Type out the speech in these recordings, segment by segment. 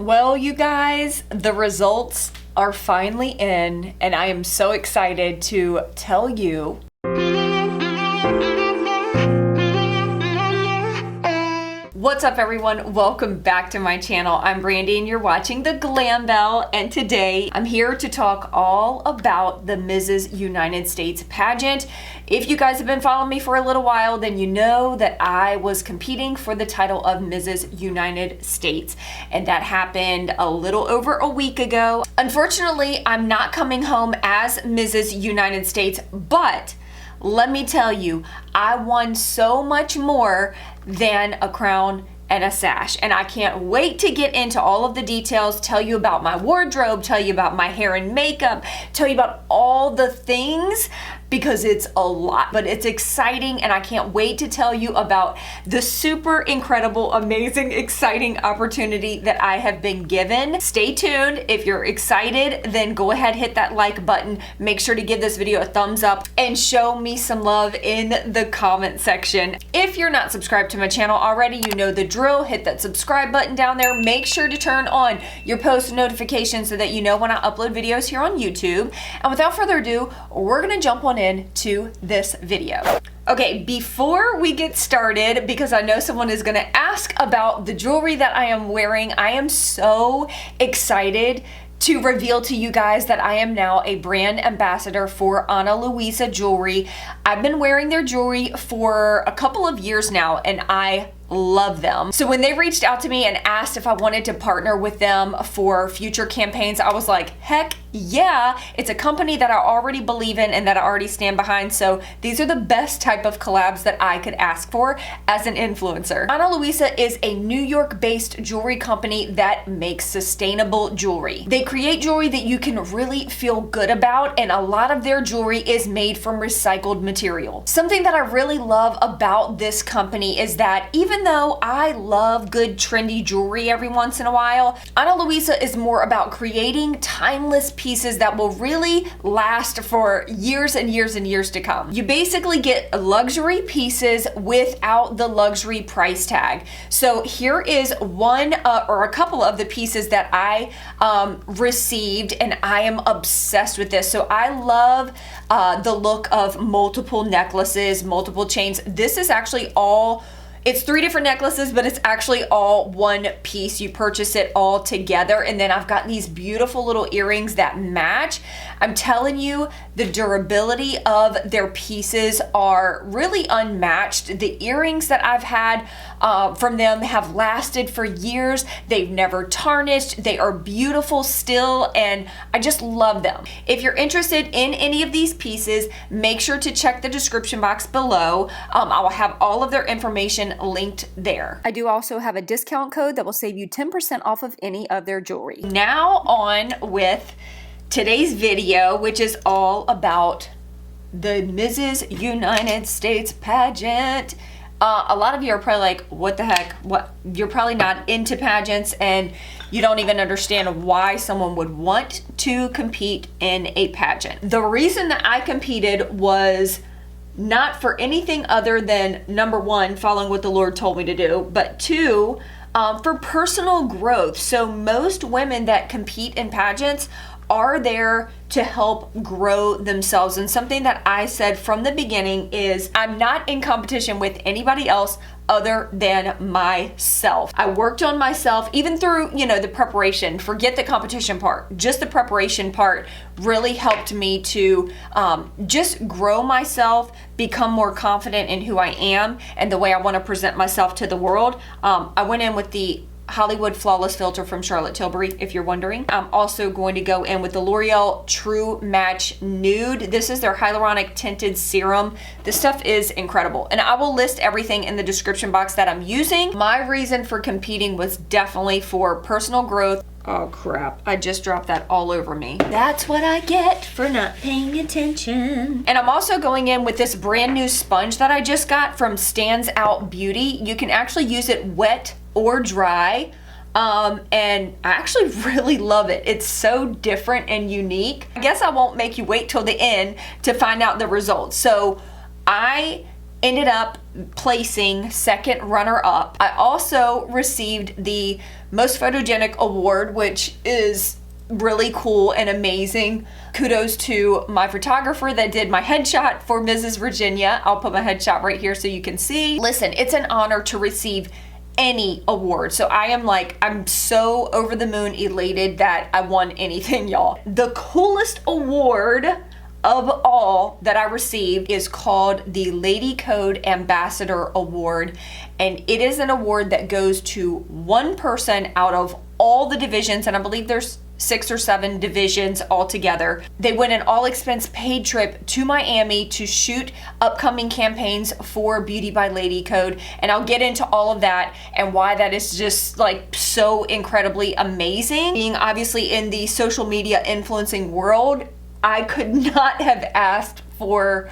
Well, you guys, the results are finally in, and I am so excited to tell you. What's up, everyone? Welcome back to my channel. I'm Brandy and you're watching the Glam Belle, and today I'm here to talk all about the Mrs. United States pageant. If you guys have been following me for a little while, then you know that I was competing for the title of Mrs. United States, and that happened a little over a week ago. Unfortunately, I'm not coming home as Mrs. United States, but let me tell you, I won so much more than a crown and a sash, and I can't wait to get into all of the details, tell you about my wardrobe, tell you about my hair and makeup, tell you about all the things, because it's a lot, but it's exciting, and I can't wait to tell you about the super incredible, amazing, exciting opportunity that I have been given. Stay tuned. If you're excited, then go ahead, hit that like button. Make sure to give this video a thumbs up and show me some love in the comment section. If you're not subscribed to my channel already, you know the drill. Hit that subscribe button down there. Make sure to turn on your post notifications so that you know when I upload videos here on YouTube. And without further ado, we're gonna jump on into this video. Okay, before we get started, because I know someone is gonna ask about the jewelry that I am wearing, I am so excited to reveal to you guys that I am now a brand ambassador for Ana Luisa jewelry. I've been wearing their jewelry for a couple of years now, and I love them. So when they reached out to me and asked if I wanted to partner with them for future campaigns, I was like, heck yeah. It's a company that I already believe in and that I already stand behind, so these are the best type of collabs that I could ask for as an influencer. Ana Luisa is a New York-based jewelry company that makes sustainable jewelry. They create jewelry that you can really feel good about, and a lot of their jewelry is made from recycled material. Something that I really love about this company is that even though I love good trendy jewelry every once in a while, Ana Luisa is more about creating timeless pieces that will really last for years and years and years to come. You basically get luxury pieces without the luxury price tag. So here is one or a couple of the pieces that I received, and I am obsessed with this. So I love the look of multiple necklaces, multiple chains. This is actually it's 3 different necklaces, but it's actually all one piece. You purchase it all together. And then I've got these beautiful little earrings that match. I'm telling you, the durability of their pieces are really unmatched. The earrings that I've had from them have lasted for years. They've never tarnished. They are beautiful still, and I just love them. If you're interested in any of these pieces, make sure to check the description box below. I will have all of their information linked there. I do also have a discount code that will save you 10% off of any of their jewelry. Now on with today's video, which is all about the Mrs. United States pageant. A lot of you are probably like, what the heck? What? You're probably not into pageants, and you don't even understand why someone would want to compete in a pageant. The reason that I competed was not for anything other than, number one, following what the Lord told me to do, but two, for personal growth. So most women that compete in pageants are there to help grow themselves. And something that I said from the beginning is I'm not in competition with anybody else other than myself. I worked on myself even through, the preparation. Forget the competition part. Just the preparation part really helped me to just grow myself, become more confident in who I am and the way I want to present myself to the world. I went in with the Hollywood Flawless Filter from Charlotte Tilbury, if you're wondering. I'm also going to go in with the L'Oreal Trumatch Nude. This is their hyaluronic tinted serum. This stuff is incredible, and I will list everything in the description box that I'm using. My reason for competing was definitely for personal growth. Oh crap, I just dropped that all over me. That's what I get for not paying attention. And I'm also going in with this brand new sponge that I just got from Stands Out Beauty. You can actually use it wet or dry, and I actually really love it. It's so different and unique. I guess I won't make you wait till the end to find out the results. So I ended up placing second runner-up. I also received the Most Photogenic award, which is really cool and amazing. Kudos to my photographer that did my headshot for Mrs. Virginia. I'll put my headshot right here so you can see. Listen, it's an honor to receive any award. So I'm so over the moon elated that I won anything, y'all. The coolest award of all that I received is called the Lady Code Ambassador Award. And it is an award that goes to one person out of all the divisions. And I believe there's 6 or 7 divisions altogether. They win an all expense paid trip to Miami to shoot upcoming campaigns for Beauty by Lady Code. And I'll get into all of that and why that is just like so incredibly amazing. Being obviously in the social media influencing world, I could not have asked for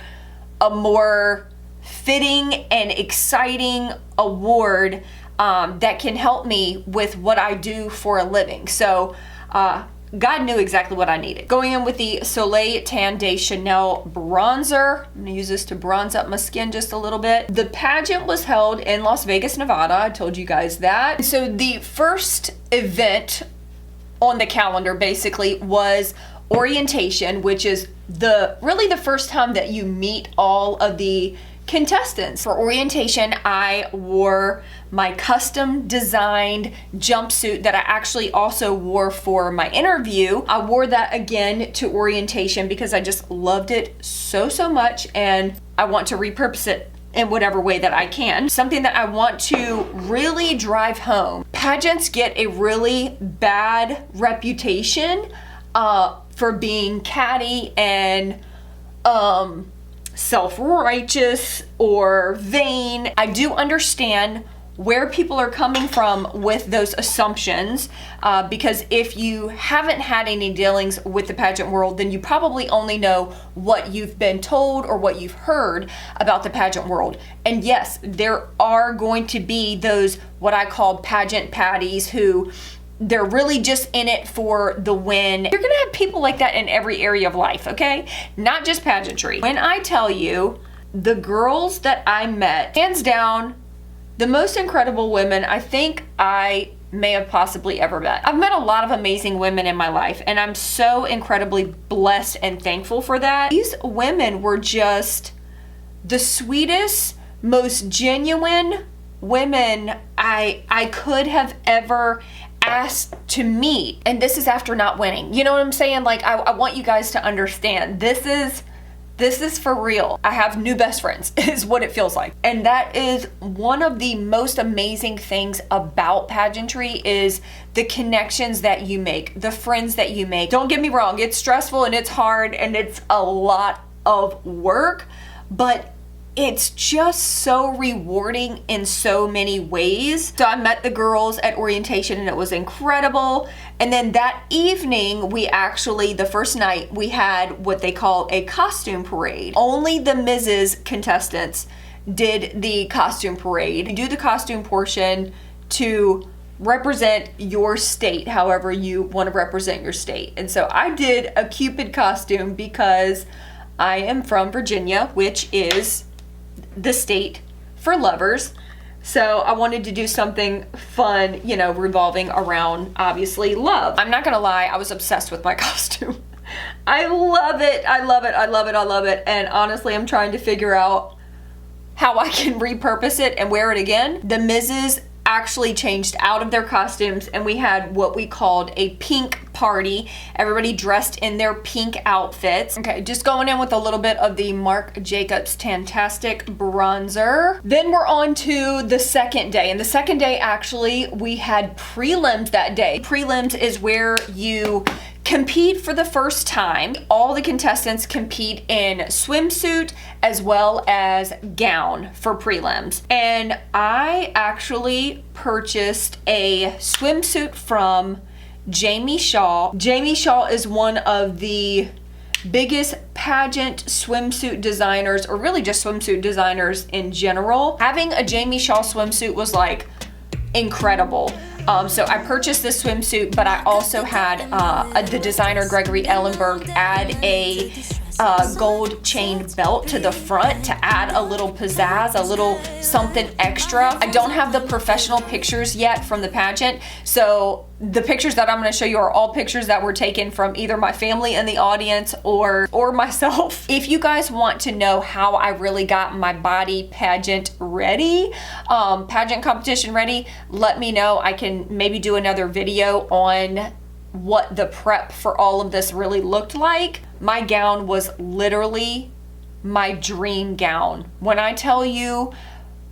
a more fitting and exciting award that can help me with what I do for a living. So God knew exactly what I needed. Going in with the Soleil Tan de Chanel bronzer. I'm gonna use this to bronze up my skin just a little bit. The pageant was held in Las Vegas, Nevada. I told you guys that. So the first event on the calendar basically was orientation, which is really the first time that you meet all of the contestants. For orientation, I wore my custom designed jumpsuit that I actually also wore for my interview. I wore that again to orientation because I just loved it so much, and I want to repurpose it in whatever way that I can. Something that I want to really drive home. Pageants get a really bad reputation for being catty and self-righteous or vain. I do understand where people are coming from with those assumptions, because if you haven't had any dealings with the pageant world, then you probably only know what you've been told or what you've heard about the pageant world. And yes, there are going to be those what I call pageant patties who they're really just in it for the win. You're gonna have people like that in every area of life, okay? Not just pageantry. When I tell you, the girls that I met, hands down, the most incredible women I think I may have possibly ever met. I've met a lot of amazing women in my life, and I'm so incredibly blessed and thankful for that. These women were just the sweetest, most genuine women I could have ever asked to meet. And this is after not winning. You know what I'm saying? Like, I want you guys to understand, this is for real. I have new best friends is what it feels like. And that is one of the most amazing things about pageantry is the connections that you make, the friends that you make. Don't get me wrong, it's stressful and it's hard and it's a lot of work, but it's just so rewarding in so many ways. So I met the girls at orientation and it was incredible. And then that evening, the first night, we had what they call a costume parade. Only the Mrs. contestants did the costume parade. You do the costume portion to represent your state, however you want to represent your state. And so I did a Cupid costume because I am from Virginia, which is the state for lovers. So I wanted to do something fun, revolving around obviously love. I'm not gonna lie, I was obsessed with my costume. I love it. I love it. I love it. I love it. And honestly, I'm trying to figure out how I can repurpose it and wear it again. The Mrs. actually changed out of their costumes and we had what we called a pink party. Everybody dressed in their pink outfits. Okay, just going in with a little bit of the Marc Jacobs Tastic bronzer. Then we're on to the second day. And the second day, actually, we had prelims that day. Prelims is where you compete for the first time. All the contestants compete in swimsuit as well as gown for prelims. And I actually purchased a swimsuit from Jamie Shaw. Jamie Shaw is one of the biggest pageant swimsuit designers, or really just swimsuit designers in general. Having a Jamie Shaw swimsuit was like incredible. So I purchased this swimsuit, but I also had the designer Gregory Ellenberg add a gold chain belt to the front to add a little pizzazz, a little something extra. I don't have the professional pictures yet from the pageant, so the pictures that I'm going to show you are all pictures that were taken from either my family in the audience or myself. If you guys want to know how I really got my body pageant ready, pageant competition ready, let me know. I can maybe do another video on what the prep for all of this really looked like. My gown was literally my dream gown. When I tell you,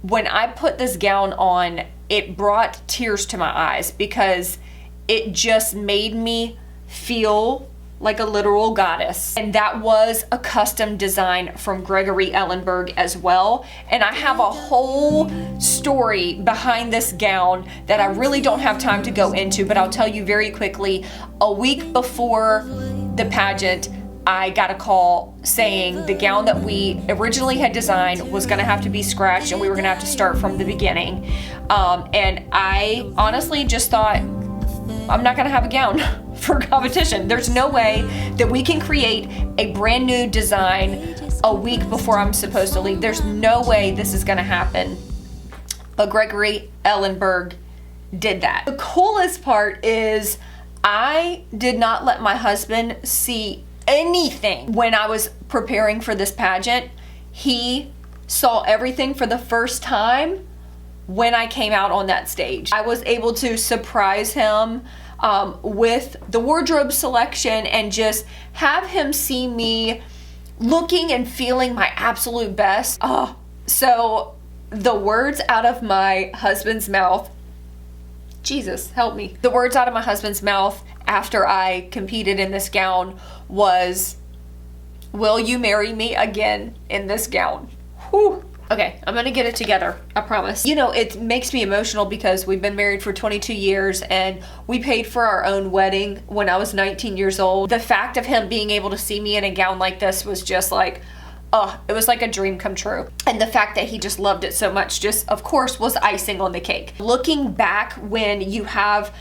when I put this gown on, it brought tears to my eyes because it just made me feel like a literal goddess. And that was a custom design from Gregory Ellenberg as well. And I have a whole story behind this gown that I really don't have time to go into, but I'll tell you very quickly. A week before the pageant, I got a call saying the gown that we originally had designed was gonna have to be scratched and we were gonna have to start from the beginning. And I honestly just thought, I'm not gonna have a gown for competition. There's no way that we can create a brand new design a week before I'm supposed to leave. There's no way this is gonna happen. But Gregory Ellenberg did that. The coolest part is I did not let my husband see anything when I was preparing for this pageant. He saw everything for the first time when I came out on that stage. I was able to surprise him with the wardrobe selection and just have him see me looking and feeling my absolute best. So the words out of my husband's mouth, Jesus help me. The words out of my husband's mouth after I competed in this gown was, "Will you marry me again in this gown?" Whew. Okay, I'm gonna get it together, I promise. You know, it makes me emotional because we've been married for 22 years and we paid for our own wedding when I was 19 years old. The fact of him being able to see me in a gown like this was just like, it was like a dream come true. And the fact that he just loved it so much just, of course, was icing on the cake. Looking back, when you have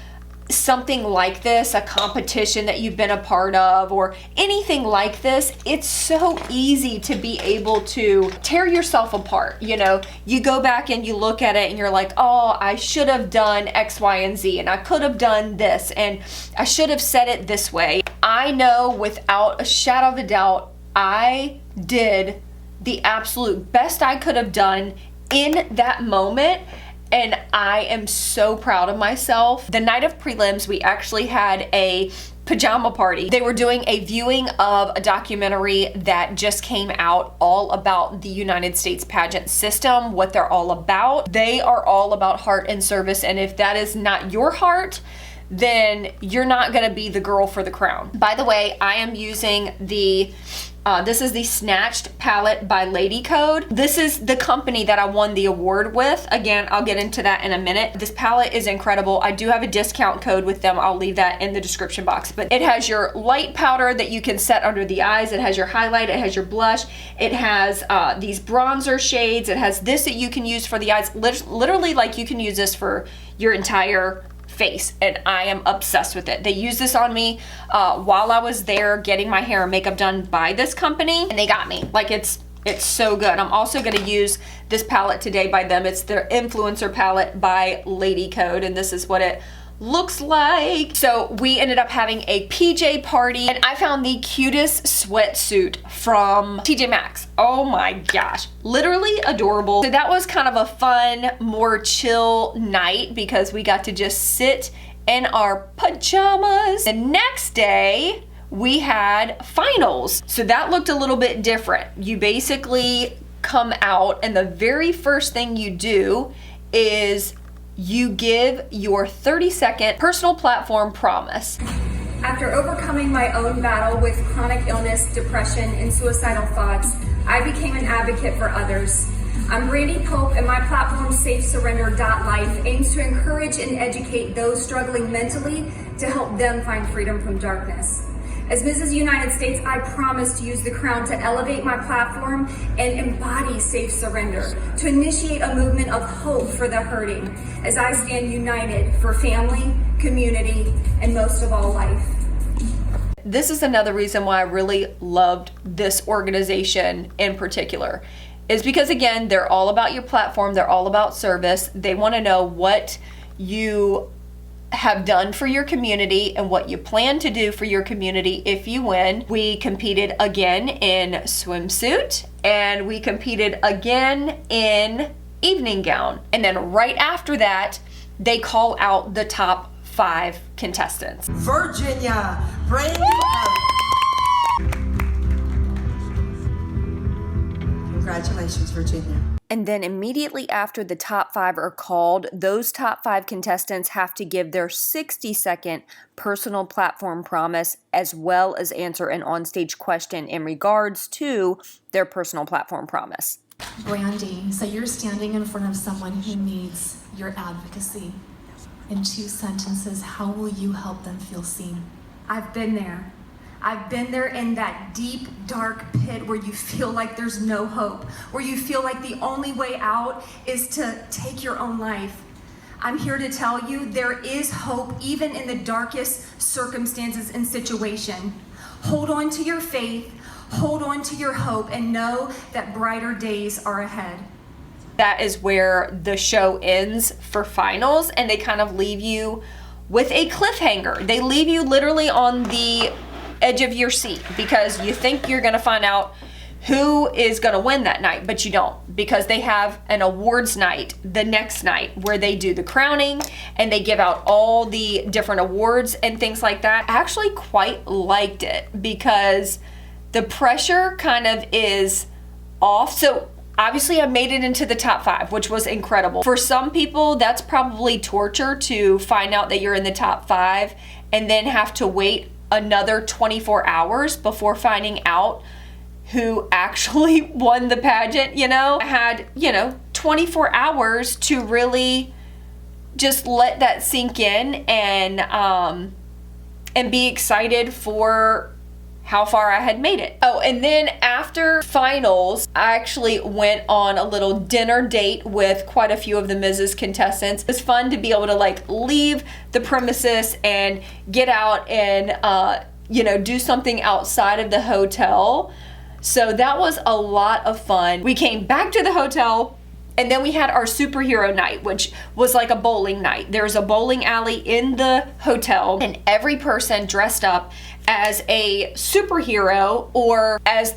something like this, a competition that you've been a part of or anything like this, it's so easy to be able to tear yourself apart. You know, you go back and you look at it and you're like, oh, I should have done X, Y, and Z, and I could have done this, and I should have said it this way. I know without a shadow of a doubt, I did the absolute best I could have done in that moment. And I am so proud of myself. The night of prelims, we actually had a pajama party. They were doing a viewing of a documentary that just came out all about the United States pageant system, what they're all about. They are all about heart and service. And if that is not your heart, then you're not gonna be the girl for the crown. By the way, I am using this is the Snatched palette by Lady Code. This is the company that I won the award with. Again, I'll get into that in a minute. This palette is incredible. I do have a discount code with them. I'll leave that in the description box. But it has your light powder that you can set under the eyes. It has your highlight. It has your blush. It has these bronzer shades. It has this that you can use for the eyes. Literally, like, you can use this for your entire face, and I am obsessed with it. They used this on me while I was there getting my hair and makeup done by this company, and they got me. Like, it's so good. I'm also going to use this palette today by them. It's their influencer palette by Lady Code, and this is what it looks like. So we ended up having a PJ party, and I found the cutest sweatsuit from TJ Maxx. Oh my gosh, literally adorable. So that was kind of a fun, more chill night because we got to just sit in our pajamas. The next day we had finals. So that looked a little bit different. You basically come out, and the very first thing you do is you give your 30-second personal platform promise. After overcoming my own battle with chronic illness, depression, and suicidal thoughts, I became an advocate for others. I'm Brandy Pope, and my platform, SafeSurrender.life, aims to encourage and educate those struggling mentally to help them find freedom from darkness. As Mrs. United States, I promise to use the crown to elevate my platform and embody safe surrender, to initiate a movement of hope for the hurting, as I stand united for family, community, and most of all, life. this is another reason why I really loved this organization in particular, is because again, they're all about your platform. They're all about service. They want to know what you have done for your community and what you plan to do for your community if you win. We competed again in swimsuit, and we competed again in evening gown. And then right after that, they call out the top 5 contestants. Virginia, bring it up. Congratulations, Virginia. And then immediately after the top 5 are called, those top 5 contestants have to give their 60-second personal platform promise, as well as answer an onstage question in regards to their personal platform promise. Brandy, so you're standing in front of someone who needs your advocacy. In 2 sentences, how will you help them feel seen? I've been there. I've been there in that deep, dark pit where you feel like there's no hope, where you feel like the only way out is to take your own life. I'm here to tell you there is hope even in the darkest circumstances and situation. Hold on to your faith, hold on to your hope, and know that brighter days are ahead. That is where the show ends for finals, and they kind of leave you with a cliffhanger. They leave you literally on the edge of your seat because you think you're going to find out who is going to win that night, but you don't, because they have an awards night the next night where they do the crowning and they give out all the different awards and things like that. I actually quite liked it because the pressure kind of is off. So obviously I made it into the top 5, which was incredible. For some people, that's probably torture to find out that you're in the top 5 and then have to wait another 24 hours before finding out who actually won the pageant. I had 24 hours to really just let that sink in and be excited for how far I had made it. Oh, and then after finals, I actually went on a little dinner date with quite a few of the Mrs. contestants. It was fun to be able to leave the premises and get out and do something outside of the hotel. So that was a lot of fun. We came back to the hotel, and then we had our superhero night, which was like a bowling night. There's a bowling alley in the hotel, and every person dressed up as a superhero or as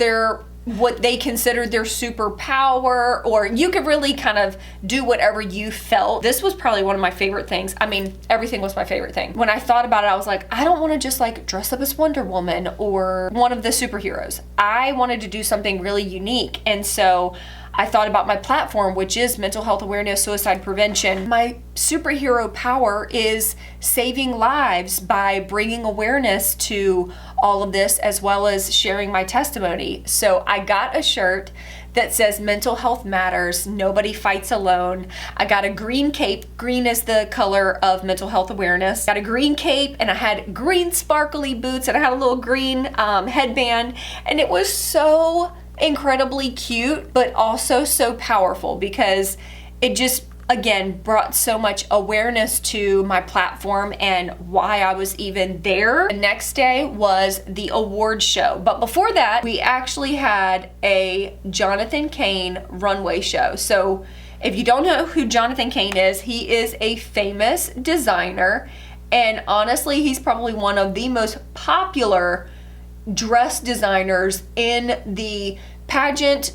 what they considered their superpower, or you could really kind of do whatever you felt. This was probably one of my favorite things. I mean, everything was my favorite thing. When I thought about it, I was like, I don't want to just dress up as Wonder Woman or one of the superheroes. I wanted to do something really unique. And so I thought about my platform, which is mental health awareness, suicide prevention. My superhero power is saving lives by bringing awareness to all of this, as well as sharing my testimony. So I got a shirt that says mental health matters, nobody fights alone. I got a green cape. Green is the color of mental health awareness. Got a green cape, and I had green sparkly boots, and I had a little green headband, and it was so incredibly cute, but also so powerful because it just, again, brought so much awareness to my platform and why I was even there. The next day was the awards show. But before that, we actually had a Jonathan Kane runway show. So if you don't know who Jonathan Kane is, he is a famous designer. And honestly, he's probably one of the most popular dress designers in the pageant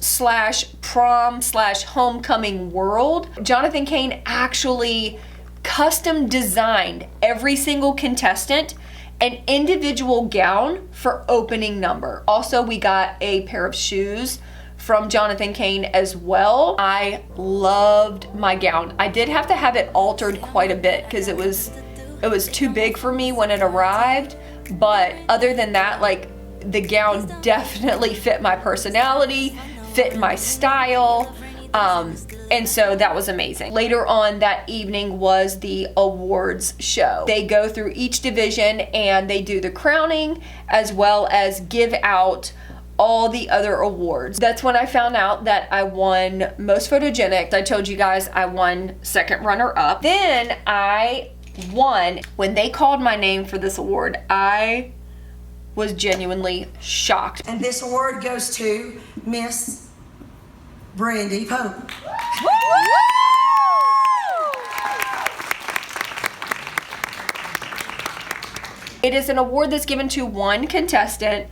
/ prom / homecoming world. Jonathan Kane actually custom designed every single contestant an individual gown for opening number. Also, we got a pair of shoes from Jonathan Kane as well. I loved my gown. I did have to have it altered quite a bit because it was too big for me when it arrived, but other than that, the gown definitely fit my personality, fit my style, and so that was amazing. Later on that evening was the awards show. They go through each division and they do the crowning as well as give out all the other awards. That's when I found out that I won most photogenic. I told you guys I won second runner up. Then I won. When they called my name for this award, I was genuinely shocked. And this award goes to Miss Brandy Pope. It is an award that's given to one contestant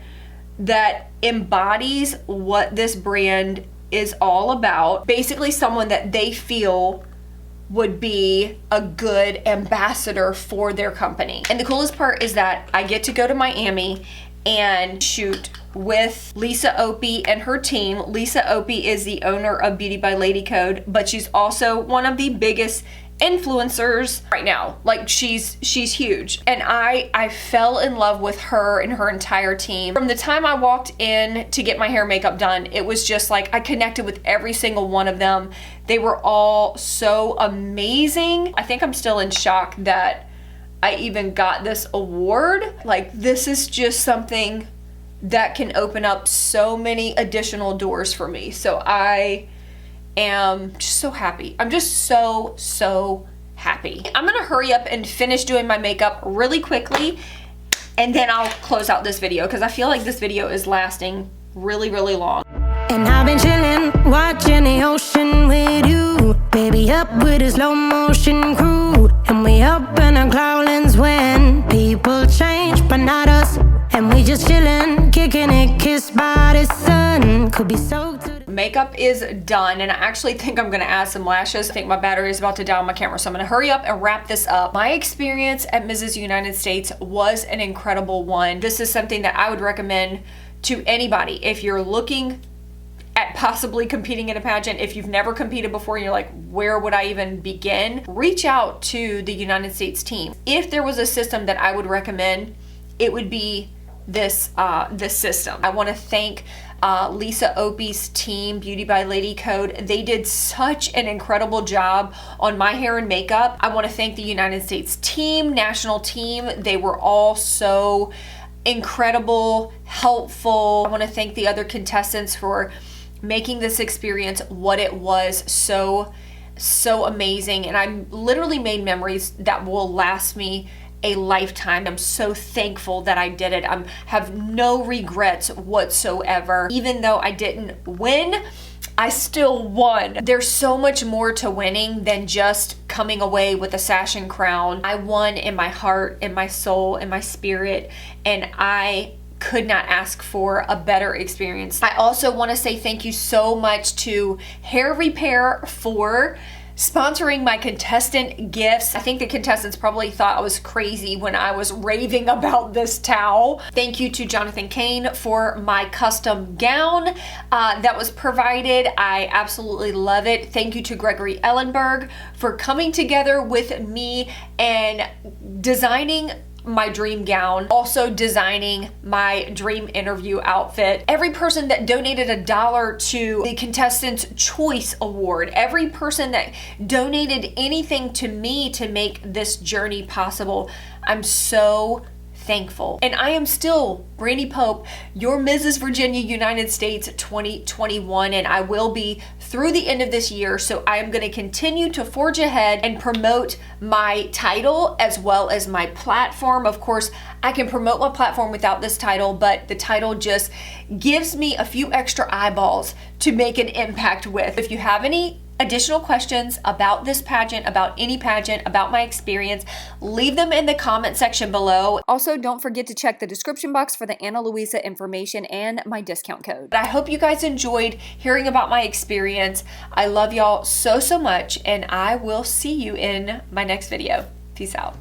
that embodies what this brand is all about. Basically someone that they feel would be a good ambassador for their company. And the coolest part is that I get to go to Miami and shoot with Lisa Opie and her team. Lisa Opie is the owner of Beauty by Lady Code, but she's also one of the biggest influencers right now. Like she's huge. And I fell in love with her and her entire team. From the time I walked in to get my hair and makeup done, it was just like I connected with every single one of them. They were all so amazing. I think I'm still in shock that I even got this award. Like this is just something that can open up so many additional doors for me. So I am just so happy. I'm just so happy. I'm gonna hurry up and finish doing my makeup really quickly, and then I'll close out this video because I feel like this video is lasting really long. And I've been chillin', watching the ocean with you, baby, up with a slow motion crew. And we up in our clouds when people change, but not us. And we just chillin', kicking it, kissed by the sun. Could be soaked to the Makeup is done, and I actually think I'm gonna add some lashes. I think my battery is about to die on my camera, so I'm gonna hurry up and wrap this up. My experience at Mrs. United States was an incredible one. This is something that I would recommend to anybody. If you're looking at possibly competing in a pageant, if you've never competed before and you're like, where would I even begin? Reach out to the United States team. If there was a system that I would recommend, it would be this system. I want to thank Lisa Opie's team, Beauty by Lady Code. They did such an incredible job on my hair and makeup. I want to thank the United States team, national team. They were all so incredible, helpful. I want to thank the other contestants for making this experience what it was, so amazing. And I literally made memories that will last me a lifetime. I'm so thankful that I did it. I have no regrets whatsoever. Even though I didn't win, I still won. There's so much more to winning than just coming away with a sash and crown. I won in my heart, in my soul, in my spirit, and I could not ask for a better experience. I also want to say thank you so much to Hair Repair for sponsoring my contestant gifts. I think the contestants probably thought I was crazy when I was raving about this towel. Thank you to Jonathan Kane for my custom gown that was provided. I absolutely love it. Thank you to Gregory Ellenberg for coming together with me and designing my dream gown, also designing my dream interview outfit. Every person that donated $1 to the Contestant's Choice Award, every person that donated anything to me to make this journey possible, I'm so thankful. And I am still Brandy Pope, your Mrs. Virginia United States 2021, and I will be through the end of this year. So I am going to continue to forge ahead and promote my title as well as my platform. Of course, I can promote my platform without this title, but the title just gives me a few extra eyeballs to make an impact with. If you have any additional questions about this pageant, about any pageant, about my experience, leave them in the comment section below. Also, don't forget to check the description box for the Ana Luisa information and my discount code. I hope you guys enjoyed hearing about my experience. I love y'all so much, and I will see you in my next video. Peace out.